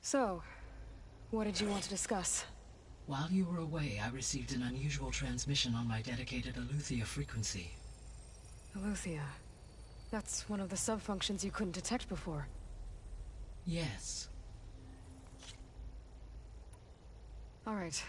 So, what did you want to discuss? While you were away, I received an unusual transmission on my dedicated Eleuthia frequency. Eleuthia. That's one of the sub-functions you couldn't detect before. Yes. All right.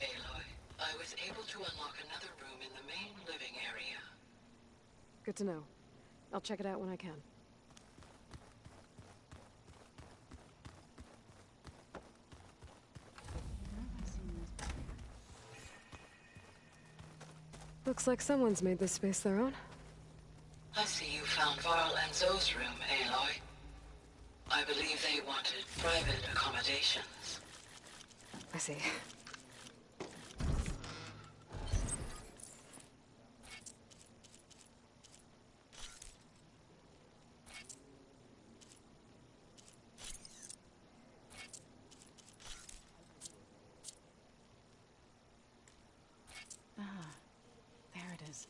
Aloy, I was able to unlock another room in the main living area. Good to know. I'll check it out when I can. Looks like someone's made this space their own. I see you found Varl and Zoe's room, Aloy. I believe they wanted private accommodations. I see. Ah, there it is.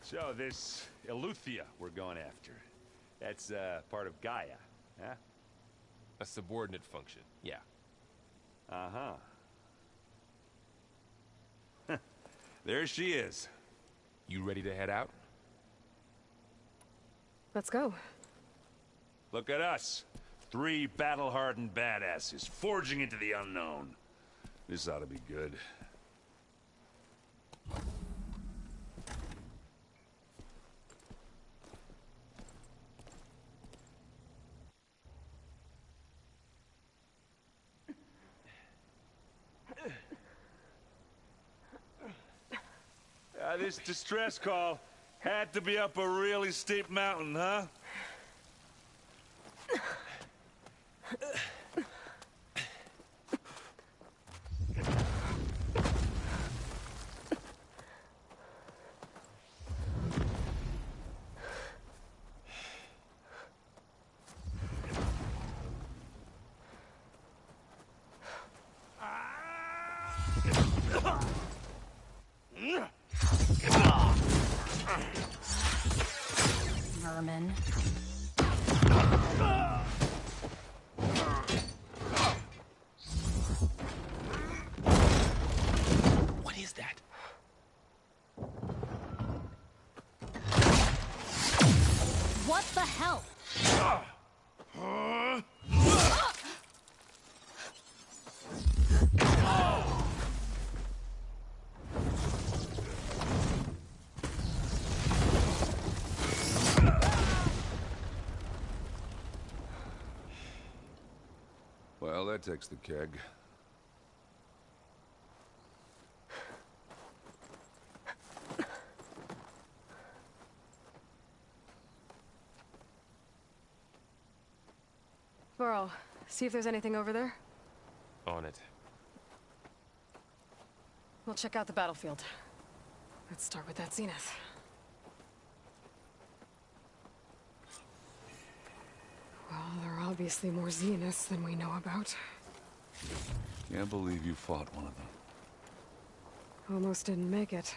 So, this Eleuthia we're going after, that's part of Gaia, huh? A subordinate function, yeah. Uh-huh. There she is. You ready to head out? Let's go. Look at us. 3 battle-hardened badasses forging into the unknown. This ought to be good. This distress call had to be up a really steep mountain, huh? Vermin. What the hell? Well, that takes the keg. Varl, see if there's anything over there. On it. We'll check out the battlefield. Let's start with that Zenith. Well, there are obviously more Zeniths than we know about. Can't believe you fought one of them. Almost didn't make it.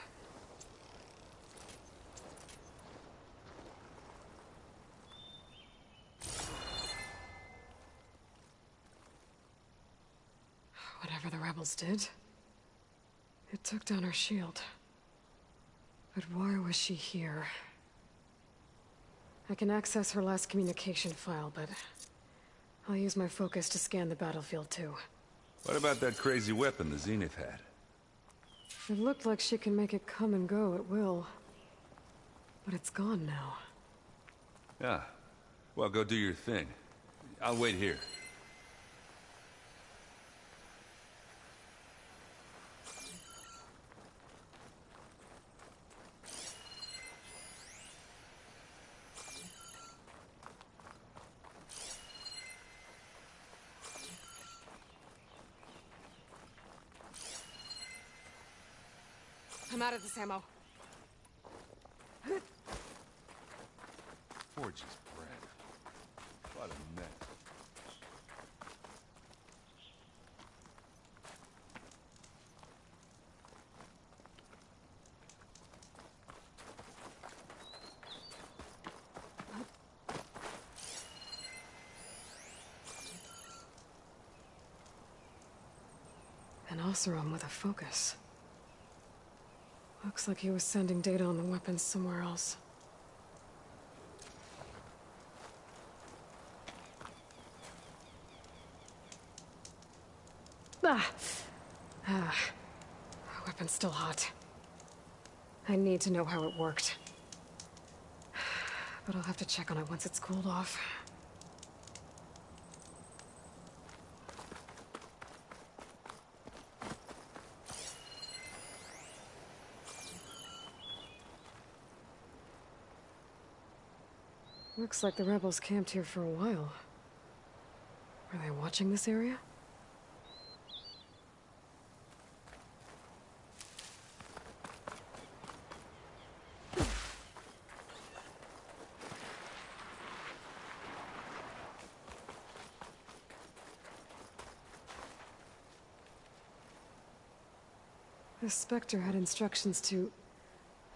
Whatever the rebels did, it took down her shield. But why was she here? I can access her last communication file, but I'll use my focus to scan the battlefield too. What about that crazy weapon the Zenith had? It looked like she can make it come and go at will. But it's gone now. Yeah. Well, go do your thing. I'll wait here. I'm out of this ammo. Forge's bread. What a mess. An Oseram with a focus. Looks like he was sending data on the weapons somewhere else. Ah. Weapon's still hot. I need to know how it worked. But I'll have to check on it once it's cooled off. Looks like the rebels camped here for a while. Were they watching this area? The Spectre had instructions to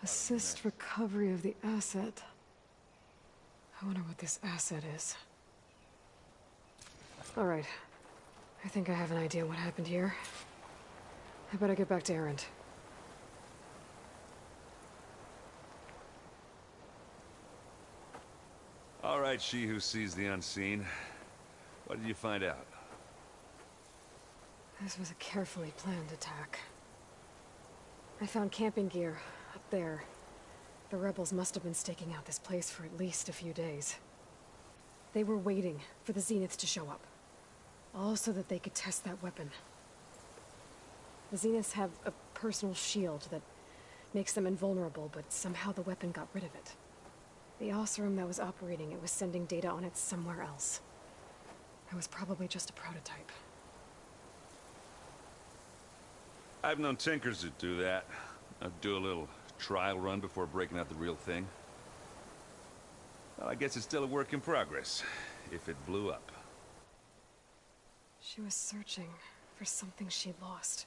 assist recovery of the asset. I wonder what this asset is. All right. I think I have an idea what happened here. I better get back to Erend. All right, she who sees the unseen. What did you find out? This was a carefully planned attack. I found camping gear up there. The rebels must have been staking out this place for at least a few days. They were waiting for the Zeniths to show up. All so that they could test that weapon. The Zeniths have a personal shield that makes them invulnerable, but somehow the weapon got rid of it. The Oseram that was operating it was sending data on it somewhere else. It was probably just a prototype. I've known tinkers that do that. I'd do a little trial run before breaking out the real thing. Well, I guess it's still a work in progress, if it blew up. She was searching for something she lost.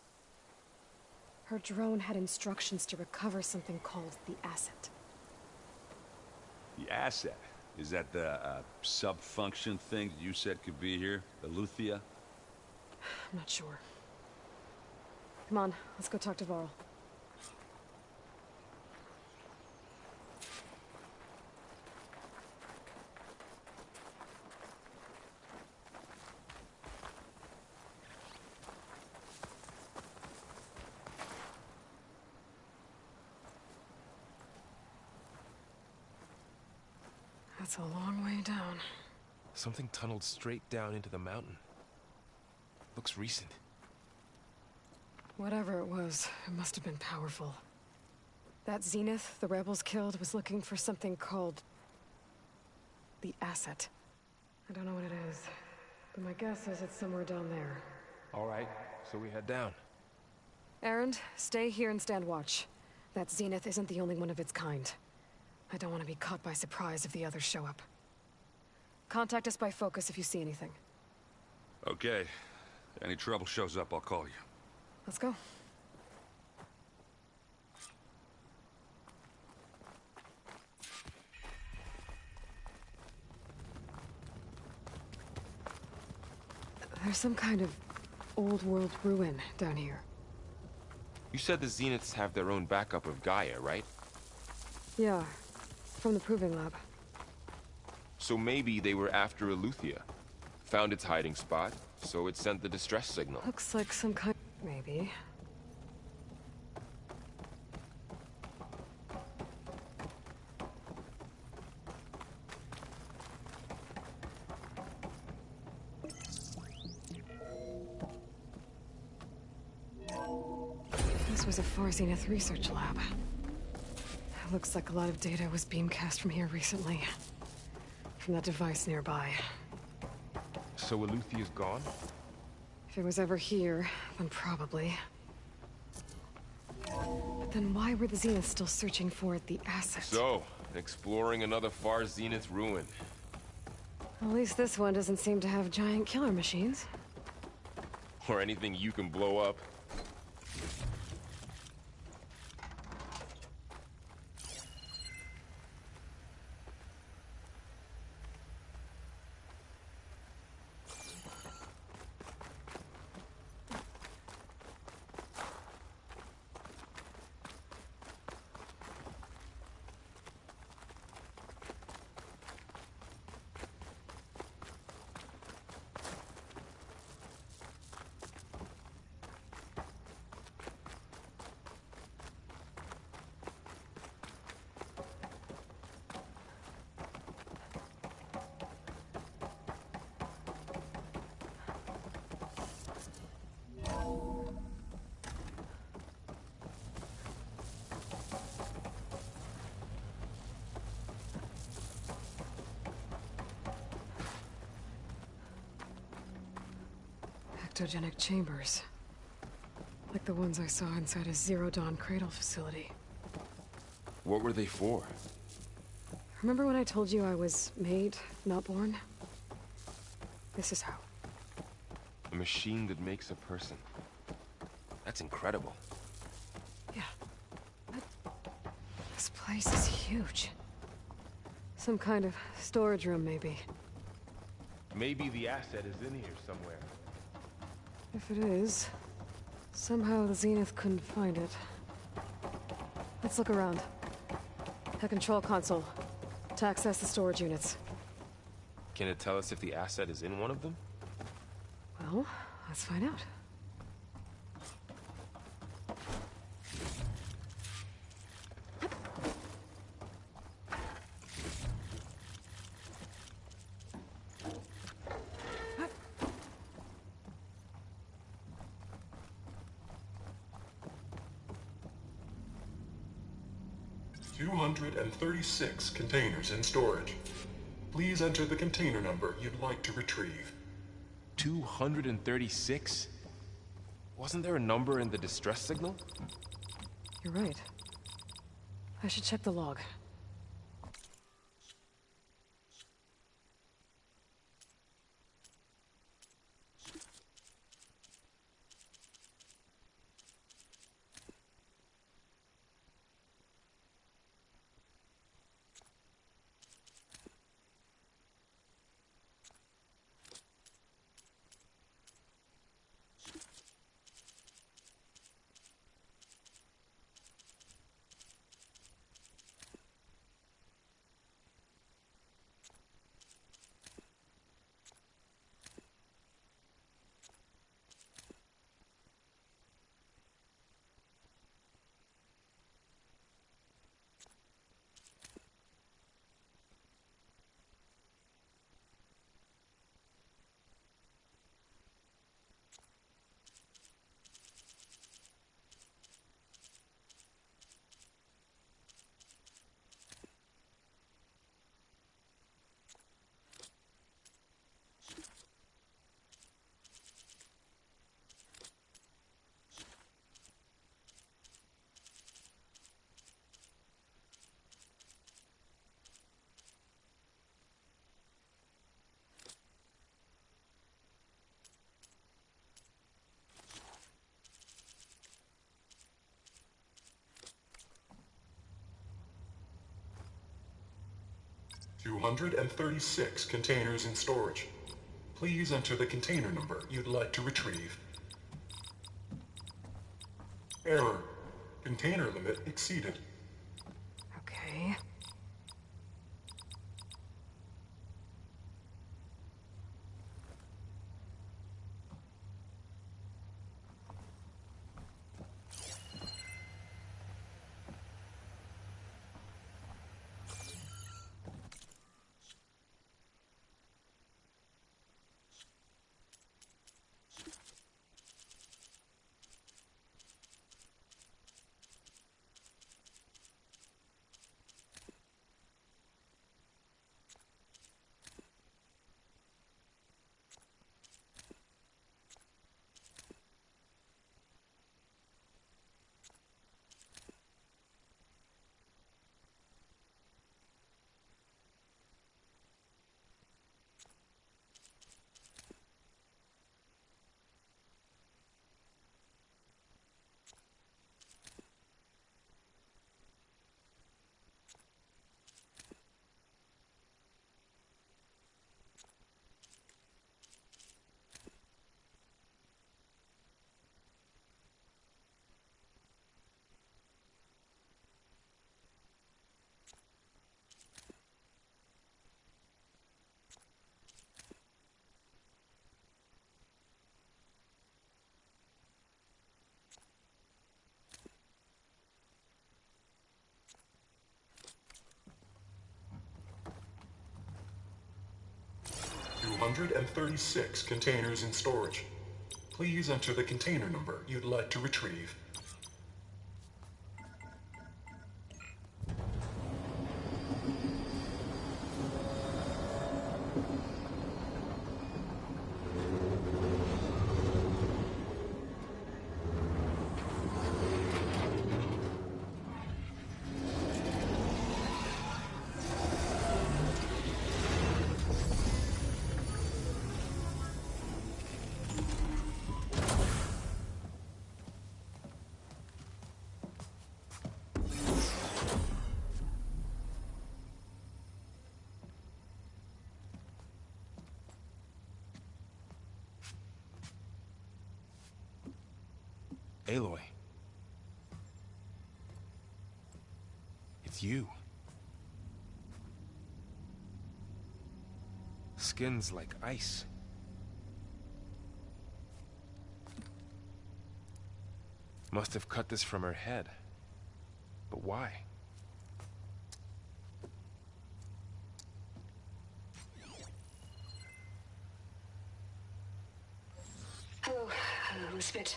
Her drone had instructions to recover something called the asset. The asset? Is that the sub-function thing that you said could be here? The Luthia? I'm not sure. Come on, let's go talk to Varl. That's a long way down. Something tunneled straight down into the mountain. Looks recent. Whatever it was, it must have been powerful. That Zenith the rebels killed was looking for something called the Asset. I don't know what it is, but my guess is it's somewhere down there. All right, so we head down. Erend, stay here and stand watch. That Zenith isn't the only one of its kind. I don't want to be caught by surprise if the others show up. Contact us by focus if you see anything. Okay. Any trouble shows up, I'll call you. Let's go. There's some kind of old-world ruin down here. You said the Zeniths have their own backup of Gaia, right? Yeah, from the Proving Lab. So maybe they were after Eleuthia. Found its hiding spot, so it sent the distress signal. Looks like some kind... maybe. This was a Far Zenith research lab. Looks like a lot of data was beamcast from here recently. From that device nearby. So Eleuthia's gone? If it was ever here, then probably. But then why were the Zeniths still searching for the Asset? So, exploring another Far Zenith ruin. At least this one doesn't seem to have giant killer machines. Or anything you can blow up. Ectogenic chambers. Like the ones I saw inside a Zero Dawn cradle facility. What were they for? Remember when I told you I was made, not born? This is how. A machine that makes a person. That's incredible. Yeah. This place is huge. Some kind of storage room, maybe. Maybe the asset is in here somewhere. If it is, somehow the Zenith couldn't find it. Let's look around. A control console. To access the storage units. Can it tell us if the asset is in one of them? Well, let's find out. $236 containers in storage. Please enter the container number you'd like to retrieve. 236? Wasn't there a number in the distress signal? You're right. I should check the log. 236 containers in storage. Please enter the container number you'd like to retrieve. Error. Container limit exceeded. Okay. Hundred and 36 containers in storage. Please enter the container number you'd like to retrieve. Aloy. It's you. Skin's like ice. Must have cut this from her head. But why? Hello, Elizabeth.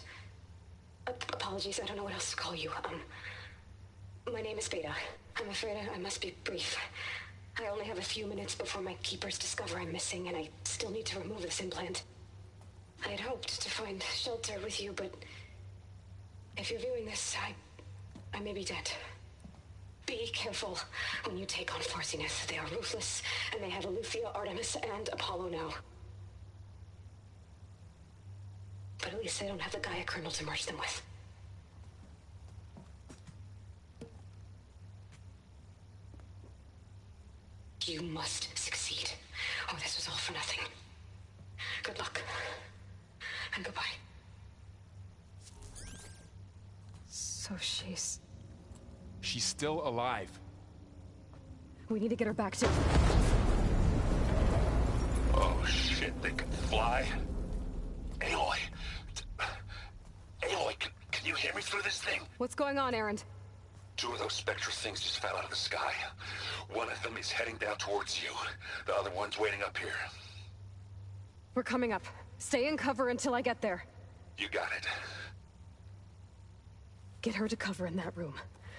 Apologies, I don't know what else to call you. My name is Beta. I'm afraid I must be brief. I only have a few minutes before my keepers discover I'm missing, and I still need to remove this implant. I had hoped to find shelter with you, but if you're viewing this, I may be dead. Be careful when you take on Farsiness. They are ruthless, and they have Eleuthia, Artemis, and Apollo now. But at least I don't have the Gaia kernel to merge them with. You must succeed, or this was all for nothing. Good luck, and goodbye. So she's still alive. We need to get her back to... Oh shit, they can fly? Aloy! Aloy, can you hear me through this thing? What's going on, Erend? Two of those Spectre things just fell out of the sky. One of them is heading down towards you. The other one's waiting up here. We're coming up. Stay in cover until I get there. You got it. Get her to cover in that room.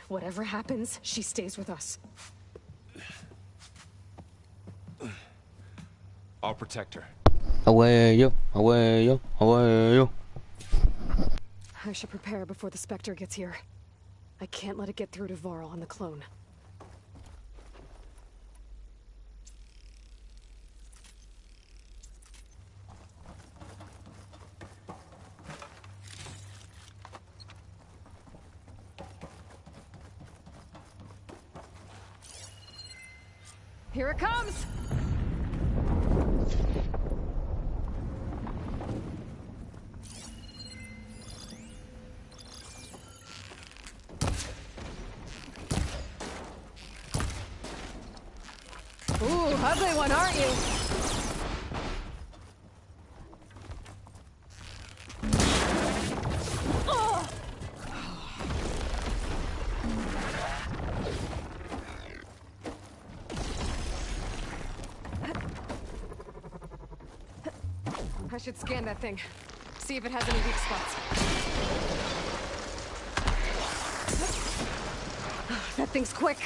Whatever happens, she stays with us. I'll protect her. Away yo, away yo, away yo. I should prepare before the Spectre gets here. I can't let it get through to Varl on the clone. Here it comes! Ooh, ugly one, aren't you? I should scan that thing. See if it has any weak spots. That thing's quick.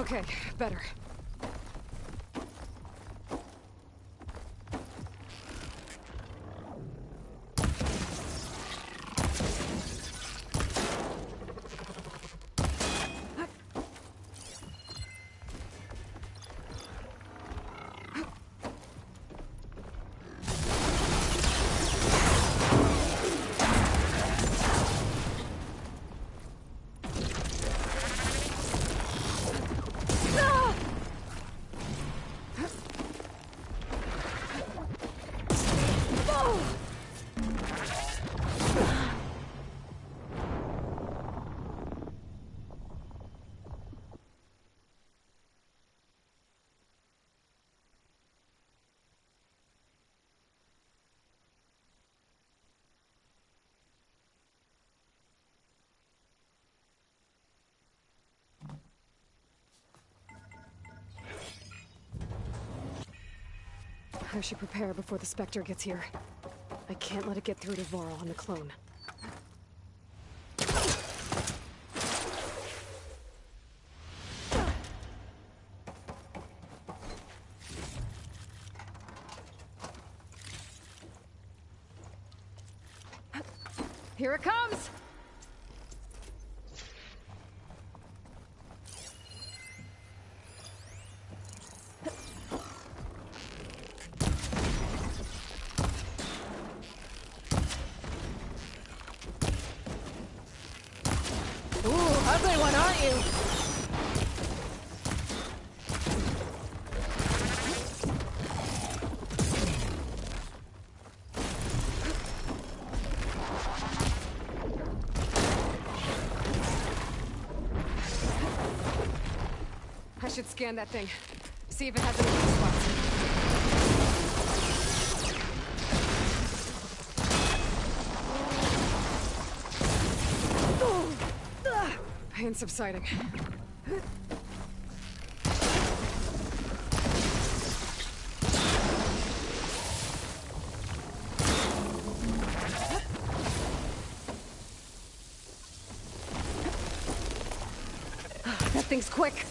Okay, better. I should prepare before the Spectre gets here. I can't let it get through to Varl on the clone. Here it comes! Ugly one, aren't you? I should scan that thing. See if it has any weak spots. Pain subsiding. That thing's quick.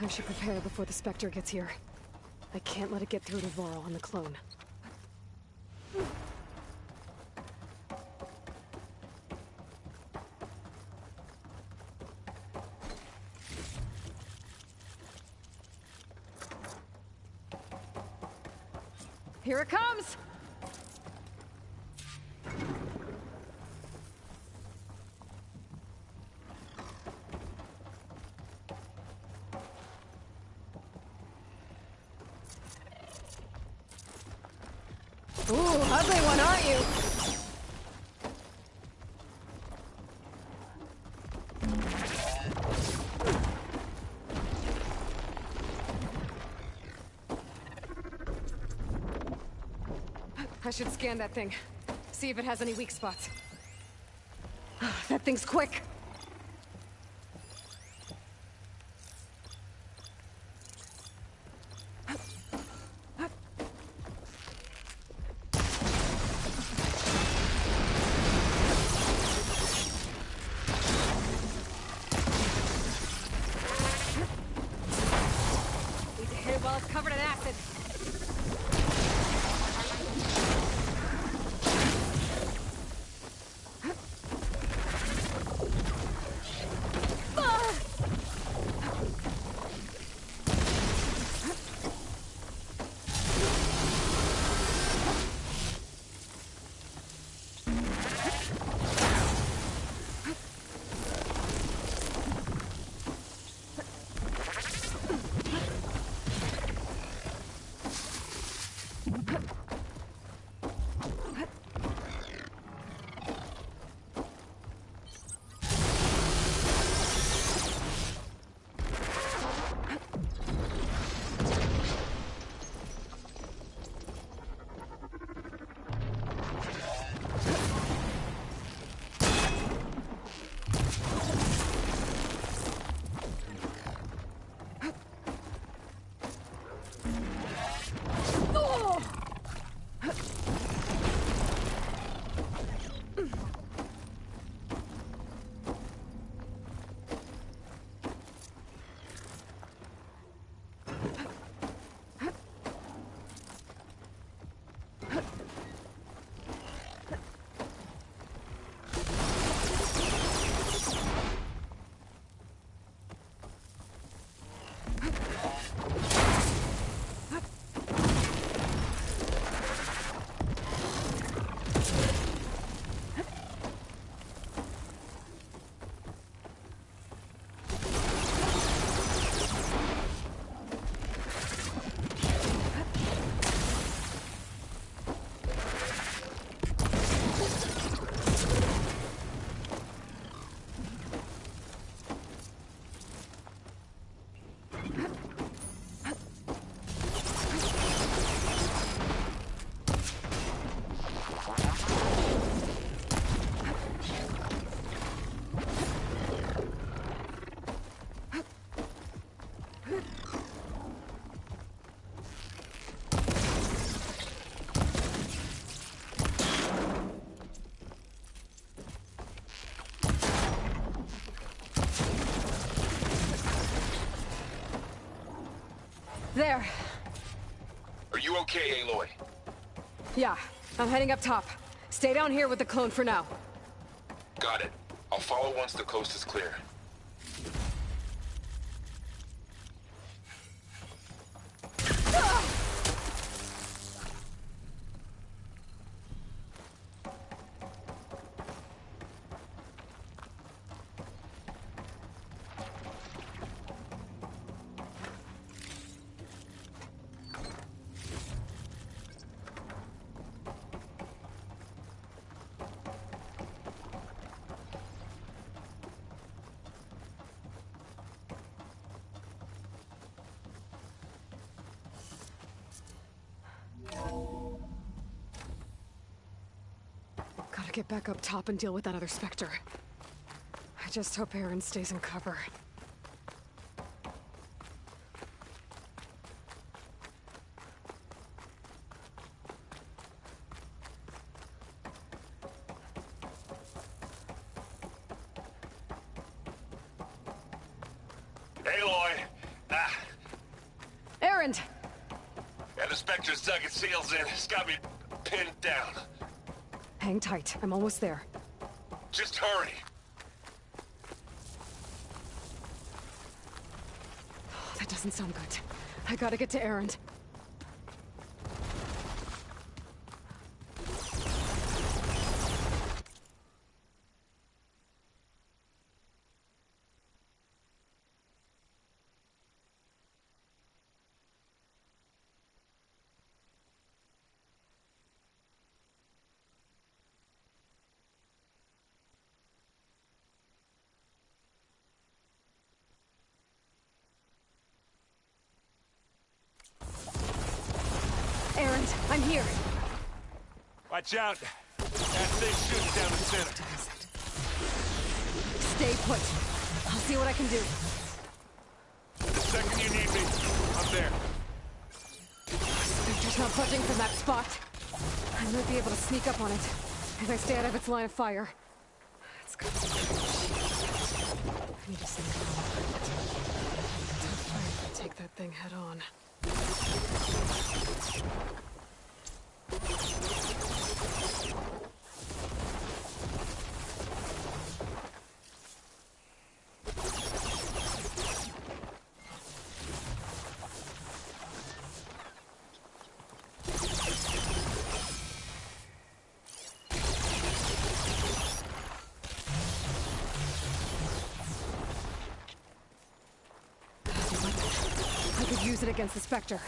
I should prepare before the Spectre gets here. I can't let it get through to Varl and the clone. Here it comes! Ooh, ugly one, aren't you? I should scan that thing. See if it has any weak spots. That thing's quick! Need to hit it while it's covered in acid. There. Are you okay, Aloy? Yeah, I'm heading up top. Stay down here with the clone for now. Got it. I'll follow once the coast is clear. Gotta get back up top and deal with that other Spectre. I just hope Aaron stays in cover. Aloy! Erend! Yeah, the Spectre's dug its heels in. It's got me pinned down. Hang tight. I'm almost there. Just hurry. Oh, that doesn't sound good. I gotta get to Erend. Erend, I'm here. Watch out. That thing shoots down the center. Stay put. I'll see what I can do. The second you need me, I'm there. Spectre's not budging from that spot. I might be able to sneak up on it if I stay out of its line of fire. It's got some I need to sneak up on it. Tough fight to take that thing head on. I could use it against the Spectre.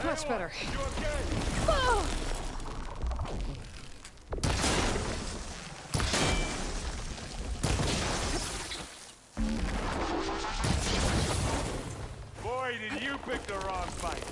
Much better. Oh! Boy, did you pick the wrong fight.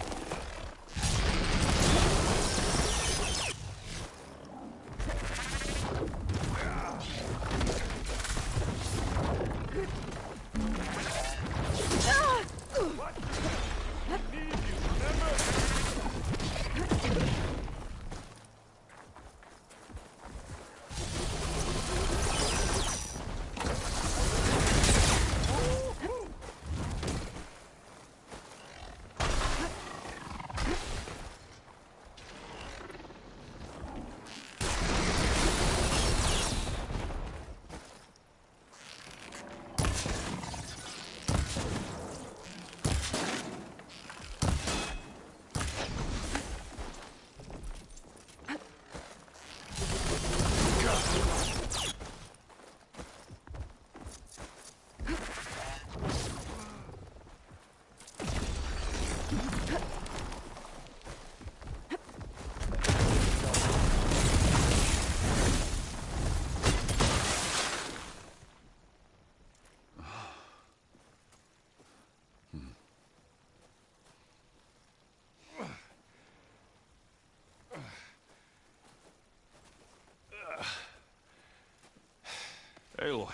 Aloy,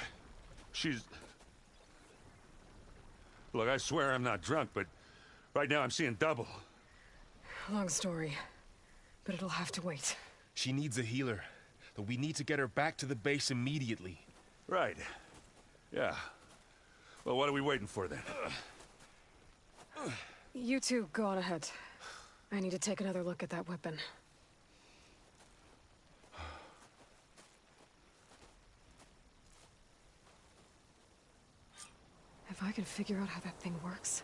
she's... Look, I swear I'm not drunk, but right now I'm seeing double. Long story, but it'll have to wait. She needs a healer. The But we need to get her back to the base immediately. Right. Yeah. Well, what are we waiting for then? You two go on ahead. I need to take another look at that weapon. If I can figure out how that thing works,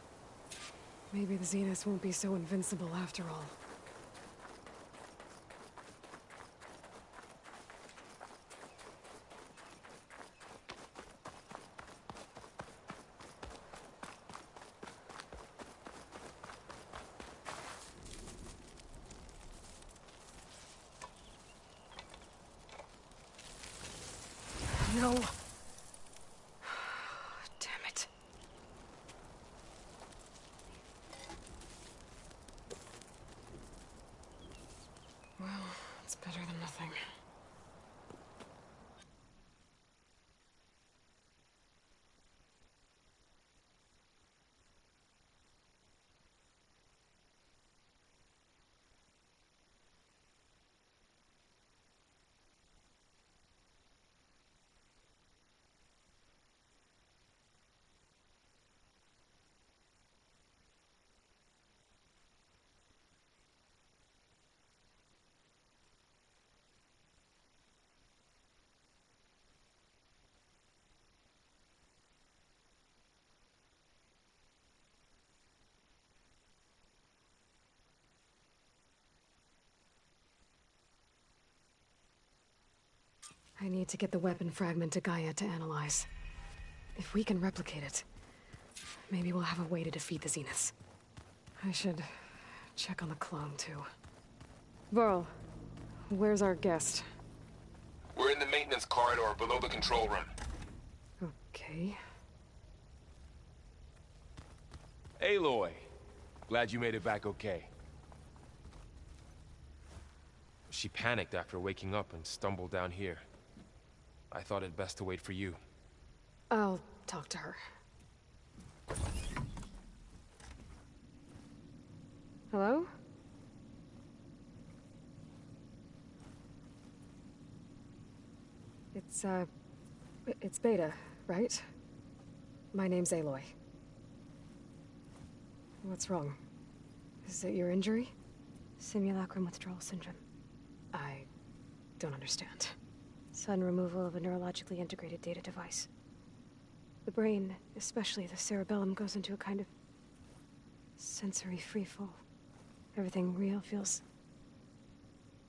maybe the Zeniths won't be so invincible after all. No. Damn it. Well, it's better than nothing. I need to get the weapon fragment to Gaia to analyze. If we can replicate it, maybe we'll have a way to defeat the Zeniths. I should check on the clone, too. Varl, where's our guest? We're in the maintenance corridor below the control room. Okay. Aloy, glad you made it back okay. She panicked after waking up and stumbled down here. I thought it best to wait for you. I'll talk to her. Hello? It's Beta, right? My name's Aloy. What's wrong? Is it your injury? Simulacrum withdrawal syndrome. I don't understand. Sudden removal of a neurologically integrated data device. The brain, especially the cerebellum, goes into a kind of sensory freefall. Everything real feels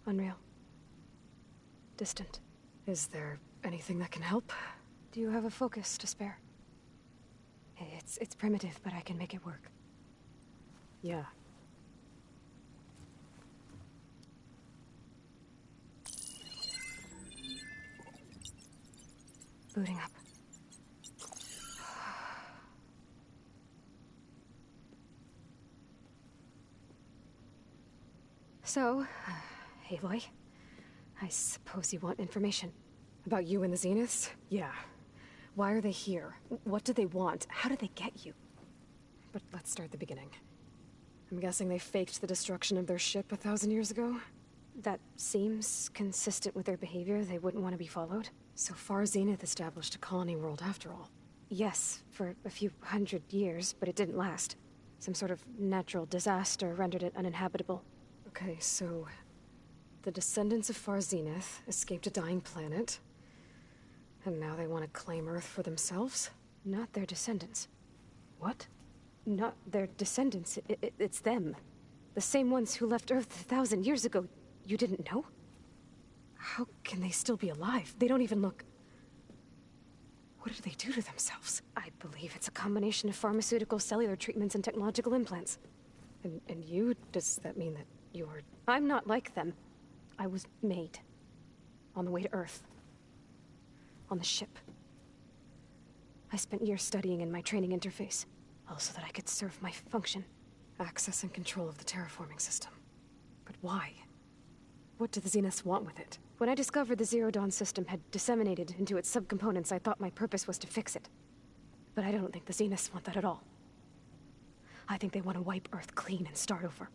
unreal. Distant. Is there anything that can help? Do you have a focus to spare? It's primitive, but I can make it work. Yeah. Booting up. So, Aloy, I suppose you want information. About you and the Zeniths? Yeah. Why are they here? What do they want? How did they get you? But let's start at the beginning. I'm guessing they faked the destruction of their ship 1,000 years ago? That seems consistent with their behavior. They wouldn't want to be followed. So far, Zenith established a colony world after all. Yes, for a few hundred years, but it didn't last. Some sort of natural disaster rendered it uninhabitable. Okay, so... the descendants of Far Zenith escaped a dying planet, and now they want to claim Earth for themselves? Not their descendants. What? Not their descendants. It's them. The same ones who left Earth 1,000 years ago. You didn't know? How can they still be alive? They don't even look... What did they do to themselves? I believe it's a combination of pharmaceutical, cellular treatments, and technological implants. And you? Does that mean that you're... I'm not like them. I was made. On the way to Earth. On the ship. I spent years studying in my training interface. All so that I could serve my function. Access and control of the terraforming system. But why? What do the Zeniths want with it? When I discovered the Zero Dawn system had disseminated into its subcomponents, I thought my purpose was to fix it. But I don't think the Zeniths want that at all. I think they want to wipe Earth clean and start over.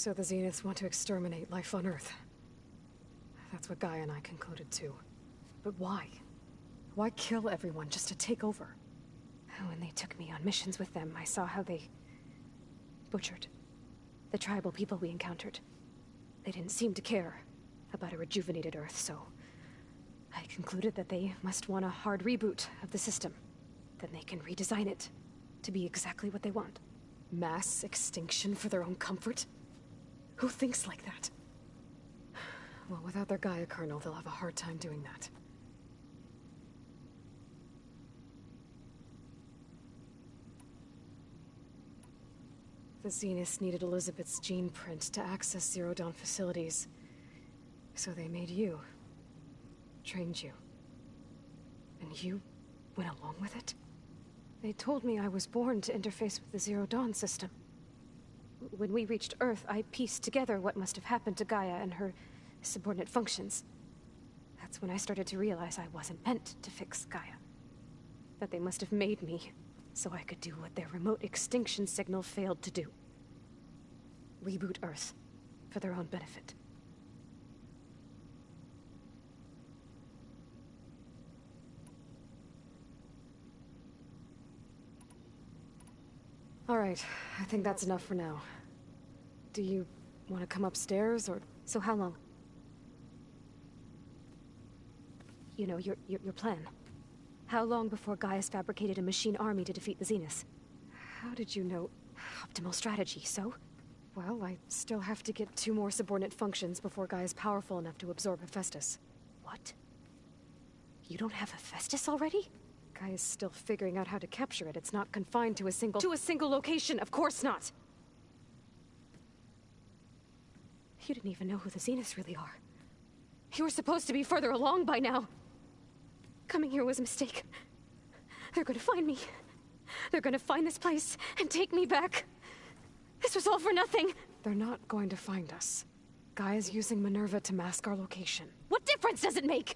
So the Zeniths want to exterminate life on Earth. That's what Gaia and I concluded too. But why? Why kill everyone just to take over? When they took me on missions with them, I saw how they butchered the tribal people we encountered. They didn't seem to care about a rejuvenated Earth, so I concluded that they must want a hard reboot of the system. Then they can redesign it to be exactly what they want. Mass extinction for their own comfort? Who thinks like that? Well, without their Gaia kernel, they'll have a hard time doing that. The Zeniths needed Elizabeth's gene print to access Zero Dawn facilities. So they made you. Trained you. And you went along with it? They told me I was born to interface with the Zero Dawn system. When we reached Earth, I pieced together what must have happened to Gaia and her subordinate functions. That's when I started to realize I wasn't meant to fix Gaia. That they must have made me so I could do what their remote extinction signal failed to do. Reboot Earth for their own benefit. All right, I think that's enough for now. Do you want to come upstairs, or...? So how long? You know, your plan. How long before Gaia's fabricated a machine army to defeat the Zeniths? How did you know? Optimal strategy, so? Well, I still have to get 2 more subordinate functions before Gaia's powerful enough to absorb Hephaestus. What? You don't have Hephaestus already? Gaia's still figuring out how to capture it. It's not confined to a single... To a single location, of course not! You didn't even know who the Zeniths really are. You were supposed to be further along by now! Coming here was a mistake. They're gonna find me. They're gonna find this place and take me back. This was all for nothing. They're not going to find us. Gaia's using Minerva to mask our location. What difference does it make?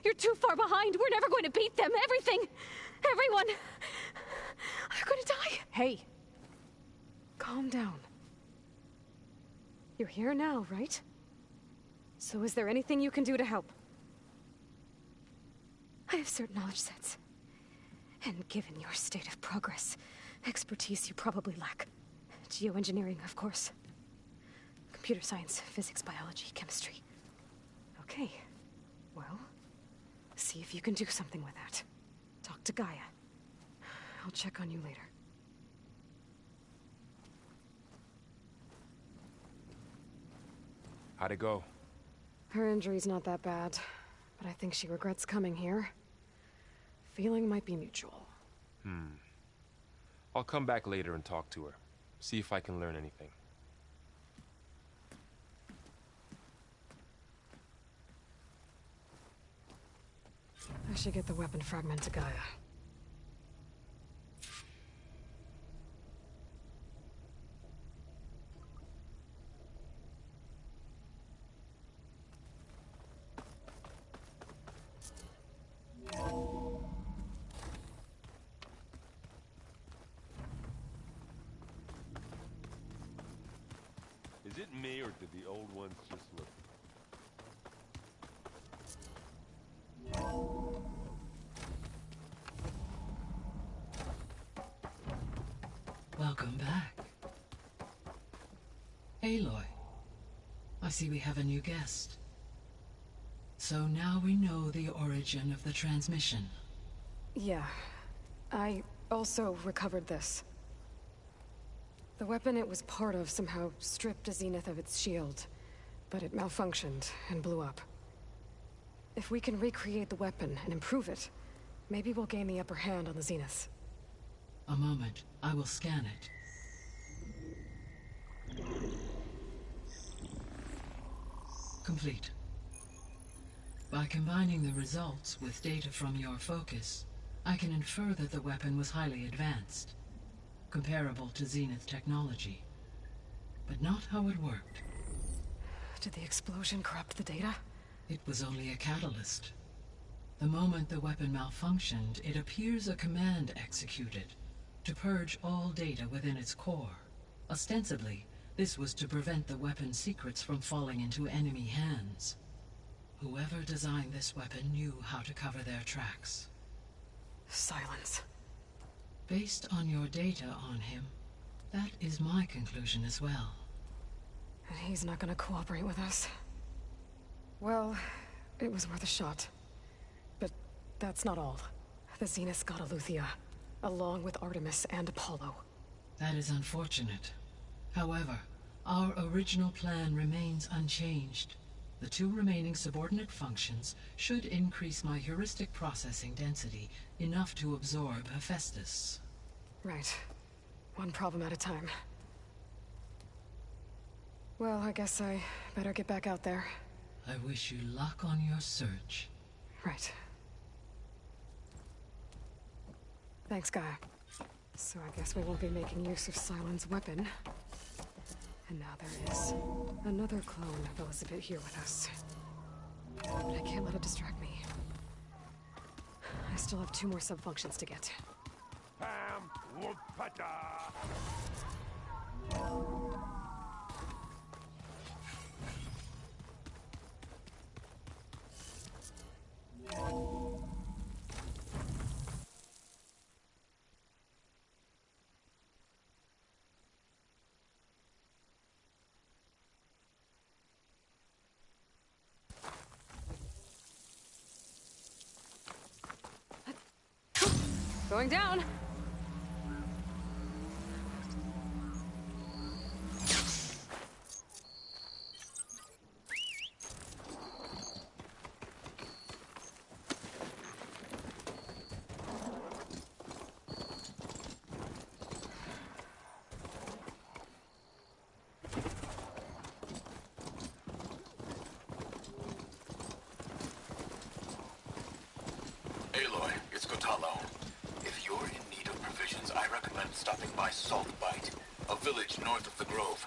You're too far behind. We're never going to beat them. Everything. Everyone. They're gonna die. Hey. Calm down. You're here now, right? So is there anything you can do to help? I have certain knowledge sets. And given your state of progress, expertise you probably lack. Geoengineering, of course. Computer science, physics, biology, chemistry. Okay. Well, see if you can do something with that. Talk to Gaia. I'll check on you later. How'd it go? Her injury's not that bad, but I think she regrets coming here. Feeling might be mutual. I'll come back later and talk to her. See if I can learn anything. I should get the weapon fragment to Gaia. Is it me, or did the old ones just look... Welcome back. Aloy, I see we have a new guest. So now we know the origin of the transmission. Yeah. I also recovered this. The weapon it was part of somehow stripped a Zenith of its shield, but it malfunctioned and blew up. If we can recreate the weapon and improve it, maybe we'll gain the upper hand on the Zeniths. A moment, I will scan it. Complete. By combining the results with data from your focus, I can infer that the weapon was highly advanced, comparable to Zenith technology, but not how it worked. Did the explosion corrupt the data? It was only a catalyst. The moment the weapon malfunctioned, it appears a command executed to purge all data within its core. Ostensibly, This was to prevent the weapon's secrets from falling into enemy hands. Whoever designed this weapon knew how to cover their tracks. Silence. Based on your data on him, that is my conclusion as well. And he's not gonna cooperate with us. Well, it was worth a shot. But that's not all. The Zenith got Eleuthia, along with Artemis and Apollo. That is unfortunate. However, our original plan remains unchanged. The 2 remaining subordinate functions should increase my heuristic processing density enough to absorb Hephaestus. Right. One problem at a time. Well, I guess I better get back out there. I wish you luck on your search. Right. Thanks, Gaia. So I guess we won't be making use of Cylon's weapon. And now there is another clone of Elizabeth here with us. But I can't let it distract me. I still have 2 more sub-functions to get. Pam Wupata! Going down! Aloy, it's Kotallo. If you're in need of provisions, I recommend stopping by Saltbite, a village north of the Grove.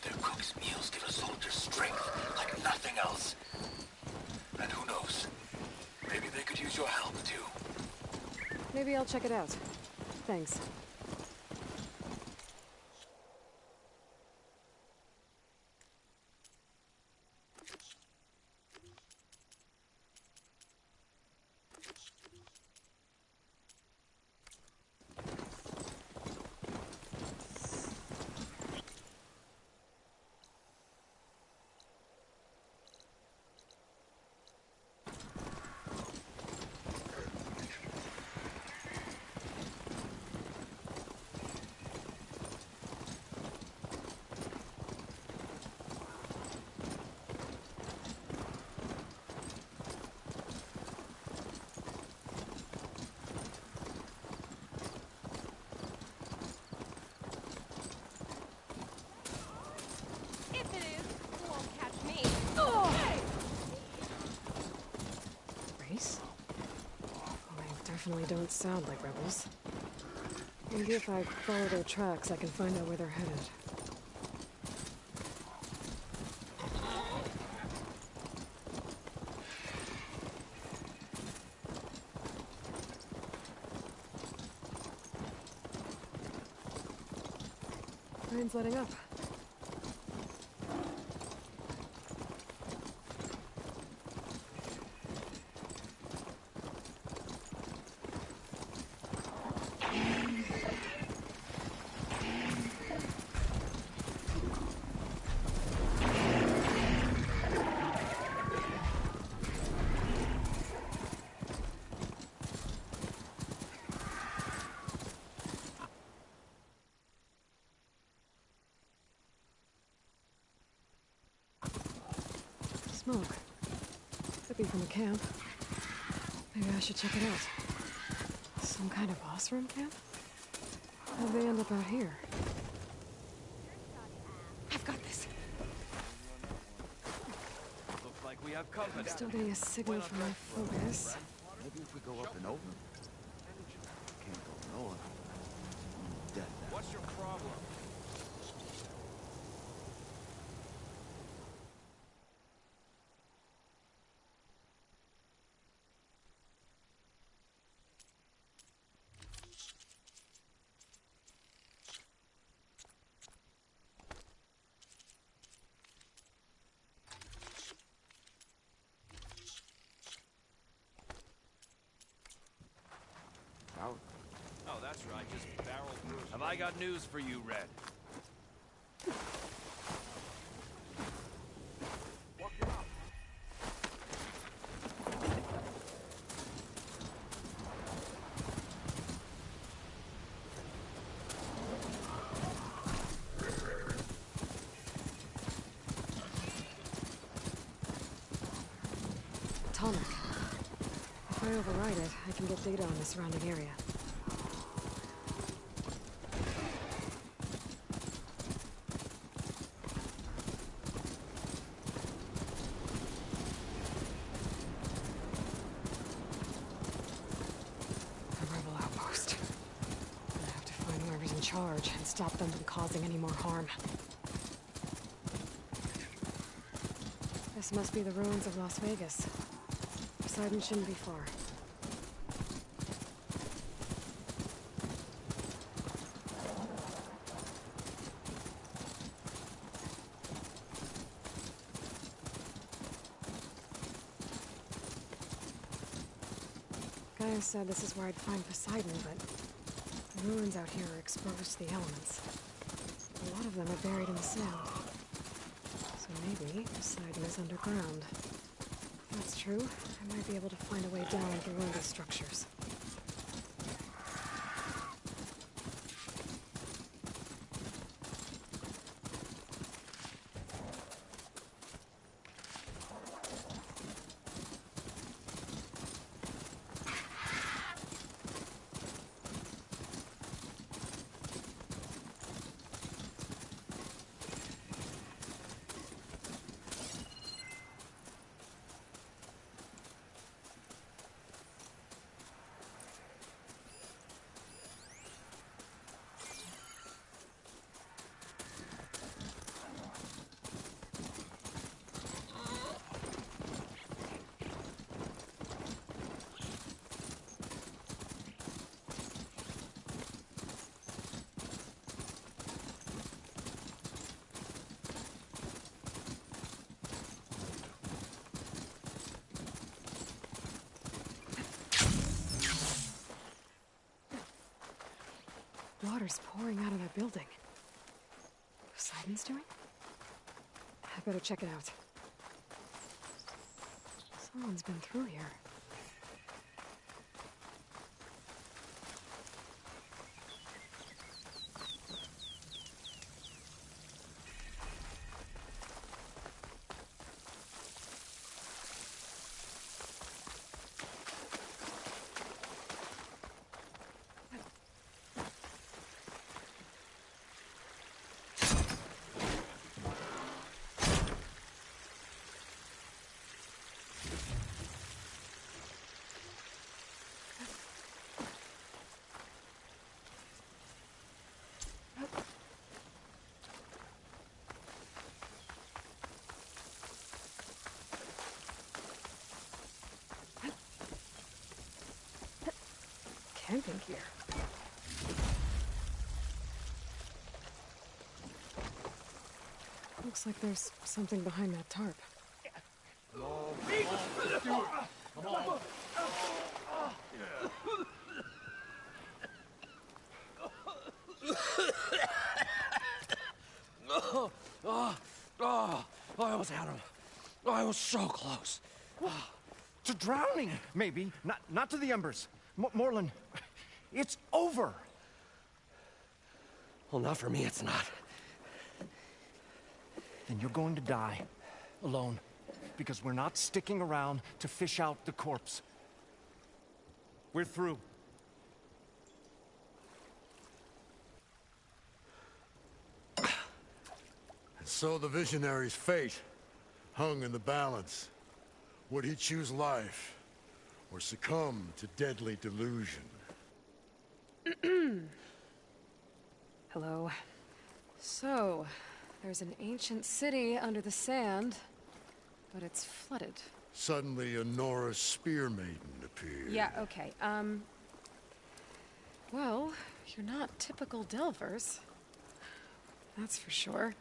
Their cook's meals give a soldier strength like nothing else. And who knows, maybe they could use your help too. Maybe I'll check it out. Thanks. Definitely don't sound like rebels. Maybe if I follow their tracks, I can find out where they're headed. Rain's letting up. Smoke. Could be from the camp. Maybe I should check it out. Some kind of Osram camp? How'd they end up out here? I've got this. Looks like we have company. I'm still getting a signal from my focus. Maybe if we go up and over? Can't go no other. Death. What's your problem? Oh, that's right. Just barrel through. Have I got news for you, Red? Atomic. If I override it, I can get data on the surrounding area. A rebel outpost. I have to find whoever's in charge and stop them from causing any more harm. This must be the ruins of Las Vegas. Poseidon shouldn't be far. Gaia said this is where I'd find Poseidon, but the ruins out here are exposed to the elements. A lot of them are buried in the sand. So maybe Poseidon is underground. If that's true, I might be able to find a way down through one of these structures. Water's pouring out of that building. Poseidon's doing? I better check it out. Someone's been through here. Camping gear. Looks like there's something behind that tarp. I almost had him. I was so close. To drowning, maybe. Not to the embers. Morlun, it's over. Well, not for me, it's not. Then you're going to die. Alone. Because we're not sticking around to fish out the corpse. We're through. And so the Visionary's fate hung in the balance. Would he choose life, or succumb to deadly delusion? Hello. So, there's an ancient city under the sand, but it's flooded. Suddenly, a Norse spear maiden appeared. Yeah, okay. Well, you're not typical Delvers. That's for sure.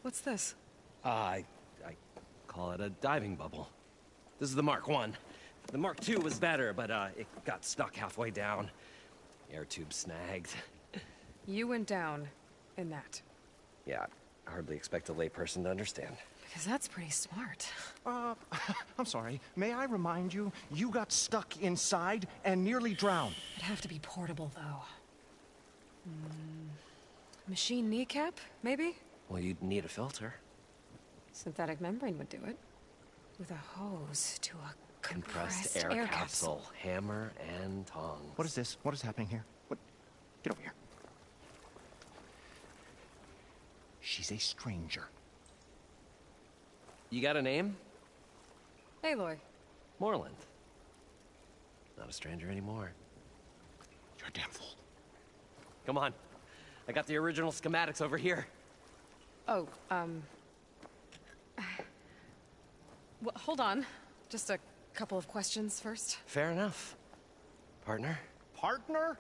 What's this? I call it a diving bubble. This is the Mark 1. The Mark 2 was better, but it got stuck halfway down. Air tube snagged. You went down in that. Yeah, I hardly expect a layperson to understand. Because that's pretty smart. I'm sorry. May I remind you, you got stuck inside and nearly drowned. It'd have to be portable, though. Machine kneecap, maybe? Well, you'd need a filter. Synthetic membrane would do it. With a hose to a compressed air capsule. Hammer and tongs. What is this? What is happening here? What? Get over here. She's a stranger. You got a name? Aloy. Morland. Not a stranger anymore. You're a damn fool. Come on. I got the original schematics over here. Oh, well, hold on. Just a couple of questions first. Fair enough. Partner? Partner?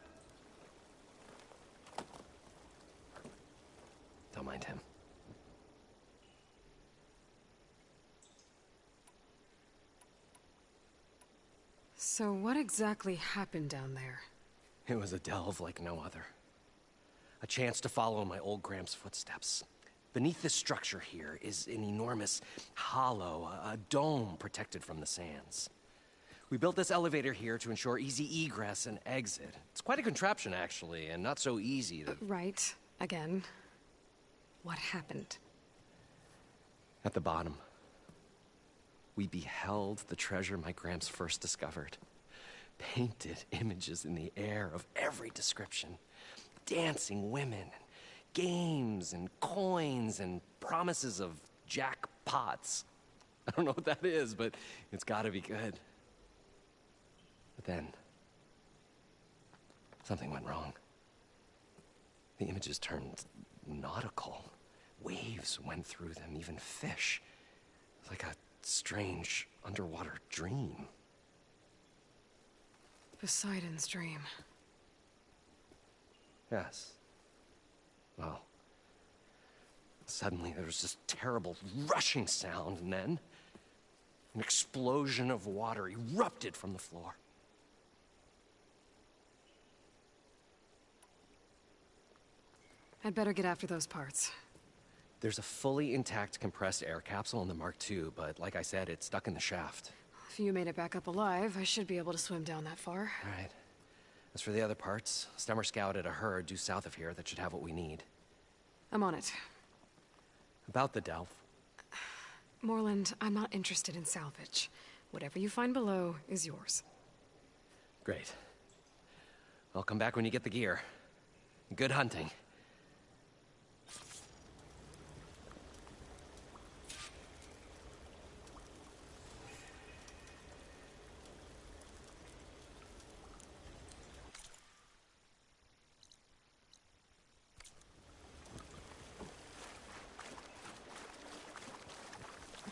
Don't mind him. So what exactly happened down there? It was a delve like no other. A chance to follow in my old Gramps' footsteps. Beneath this structure here is an enormous hollow, a dome protected from the sands. We built this elevator here to ensure easy egress and exit. It's quite a contraption, actually, and not so easy to... Right. Again. What happened? At the bottom, we beheld the treasure my Gramps first discovered. Painted images in the air of every description. Dancing women, games and coins and promises of jackpots. I don't know what that is, but it's gotta be good. But then, something went wrong. The images turned nautical. Waves went through them, even fish. Like a strange underwater dream. Poseidon's dream. Yes. Well, suddenly there was this terrible rushing sound, and then an explosion of water erupted from the floor. I'd better get after those parts. There's a fully intact compressed air capsule in the Mark II, but like I said, it's stuck in the shaft. If you made it back up alive, I should be able to swim down that far. All right. As for the other parts, Stemmer scouted a herd due south of here that should have what we need. I'm on it. About the Delph. Morland, I'm not interested in salvage. Whatever you find below is yours. Great. I'll come back when you get the gear. Good hunting.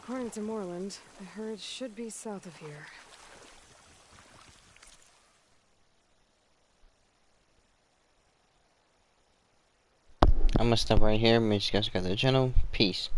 According to Morland, the herd should be south of here. I'm gonna stop right here. Make sure you guys got the channel. Peace.